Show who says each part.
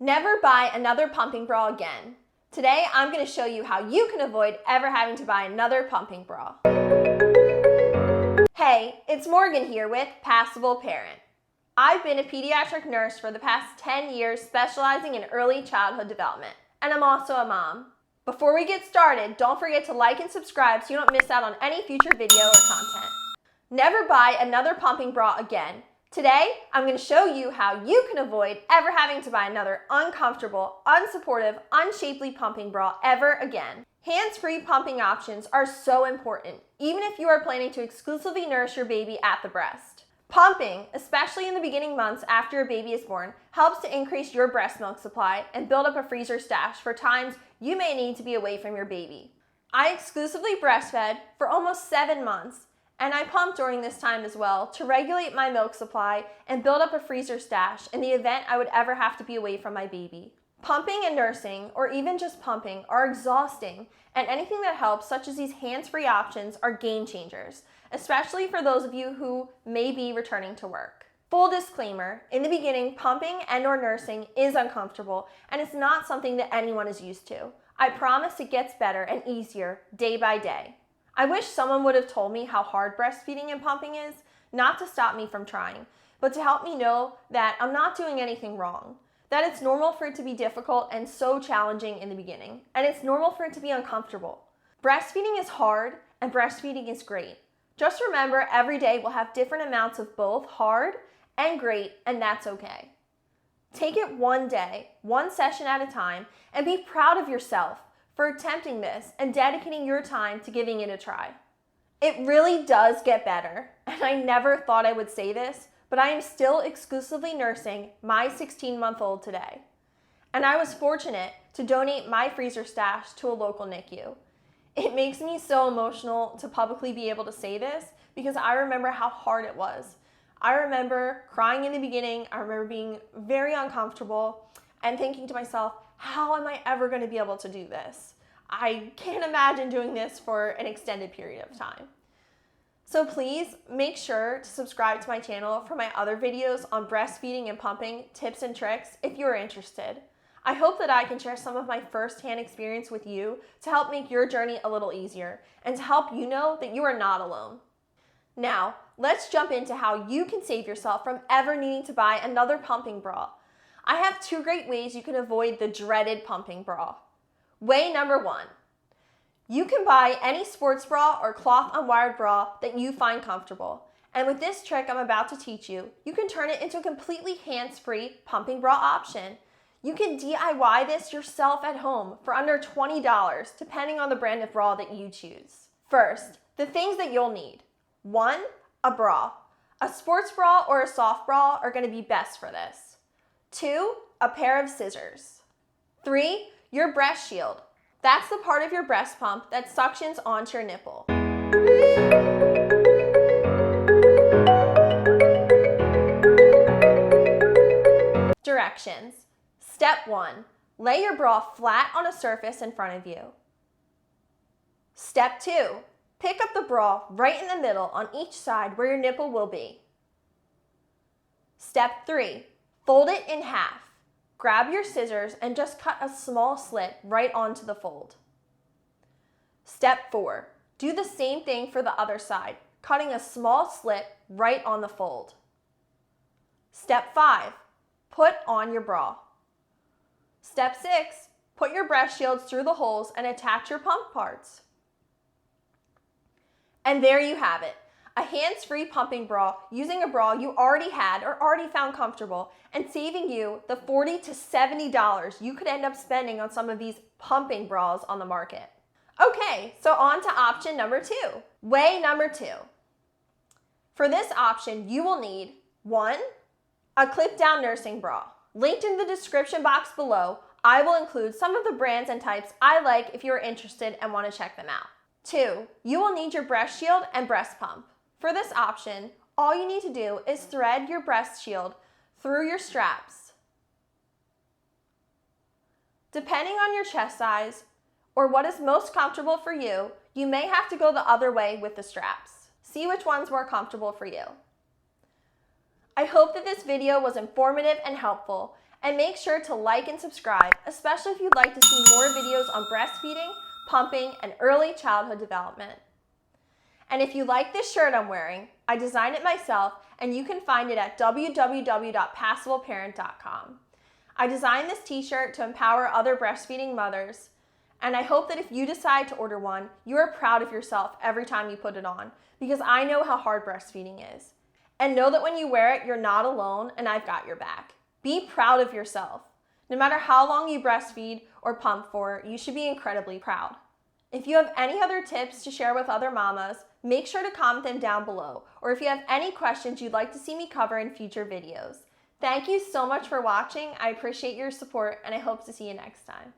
Speaker 1: Never buy another pumping bra again. Today, I'm going to show you how you can avoid ever having to buy another pumping bra. Hey, it's Morgan here with Passable Parent. I've been a pediatric nurse for the past 10 years specializing in early childhood development, and I'm also a mom. Before we get started, don't forget to like and subscribe so you don't miss out on any future video or content. Never buy another pumping bra again. Today, I'm going to show you how you can avoid ever having to buy another uncomfortable, unsupportive, unshapely pumping bra ever again. Hands-free pumping options are so important, even if you are planning to exclusively nurse your baby at the breast. Pumping, especially in the beginning months after a baby is born, helps to increase your breast milk supply and build up a freezer stash for times you may need to be away from your baby. I exclusively breastfed for almost 7 months, and I pumped during this time as well to regulate my milk supply and build up a freezer stash in the event I would ever have to be away from my baby. Pumping and nursing, or even just pumping, are exhausting, and anything that helps, such as these hands-free options, are game changers, especially for those of you who may be returning to work. Full disclaimer, in the beginning, pumping and/or nursing is uncomfortable, and it's not something that anyone is used to. I promise it gets better and easier day by day. I wish someone would have told me how hard breastfeeding and pumping is, not to stop me from trying, but to help me know that I'm not doing anything wrong, that it's normal for it to be difficult and so challenging in the beginning, and it's normal for it to be uncomfortable. Breastfeeding is hard and breastfeeding is great. Just remember, every day will have different amounts of both hard and great, and that's okay. Take it one day, one session at a time, and be proud of yourself for attempting this and dedicating your time to giving it a try. It really does get better, and I never thought I would say this, but I am still exclusively nursing my 16-month-old today. And I was fortunate to donate my freezer stash to a local NICU. It makes me so emotional to publicly be able to say this because I remember how hard it was. I remember crying in the beginning, I remember being very uncomfortable and thinking to myself, how am I ever going to be able to do this? I can't imagine doing this for an extended period of time. So please make sure to subscribe to my channel for my other videos on breastfeeding and pumping tips and tricks if you are interested. I hope that I can share some of my first-hand experience with you to help make your journey a little easier and to help you know that you are not alone. Now, let's jump into how you can save yourself from ever needing to buy another pumping bra. I have 2 great ways you can avoid the dreaded pumping bra. Way number 1. You can buy any sports bra or cloth unwired bra that you find comfortable. And with this trick I'm about to teach you, you can turn it into a completely hands-free pumping bra option. You can DIY this yourself at home for under $20, depending on the brand of bra that you choose. First, the things that you'll need. 1, a bra. A sports bra or a soft bra are going to be best for this. 2, a pair of scissors. 3, your breast shield. That's the part of your breast pump that suctions onto your nipple. Directions. Step 1, lay your bra flat on a surface in front of you. Step 2, pick up the bra right in the middle on each side where your nipple will be. Step 3, fold it in half. Grab your scissors and just cut a small slit right onto the fold. Step 4, do the same thing for the other side, cutting a small slit right on the fold. Step 5, put on your bra. Step 6, put your breast shields through the holes and attach your pump parts. And there you have it. A hands-free pumping bra using a bra you already had or already found comfortable and saving you the $40 to $70 you could end up spending on some of these pumping bras on the market. Okay, so on to option number 2. Way number 2. For this option, you will need 1, a clip-down nursing bra. Linked in the description box below, I will include some of the brands and types I like if you are interested and want to check them out. 2, you will need your breast shield and breast pump. For this option, all you need to do is thread your breast shield through your straps. Depending on your chest size or what is most comfortable for you, you may have to go the other way with the straps. See which one's more comfortable for you. I hope that this video was informative and helpful, And make sure to like and subscribe, especially if you'd like to see more videos on breastfeeding, pumping, and early childhood development. And if you like this shirt I'm wearing, I designed it myself, and you can find it at www.passableparent.com. I designed this t-shirt to empower other breastfeeding mothers, and I hope that if you decide to order one, you are proud of yourself every time you put it on, because I know how hard breastfeeding is. And know that when you wear it, you're not alone, and I've got your back. Be proud of yourself. No matter how long you breastfeed or pump for, you should be incredibly proud. If you have any other tips to share with other mamas, make sure to comment them down below, or if you have any questions you'd like to see me cover in future videos. Thank you so much for watching. I appreciate your support, and I hope to see you next time.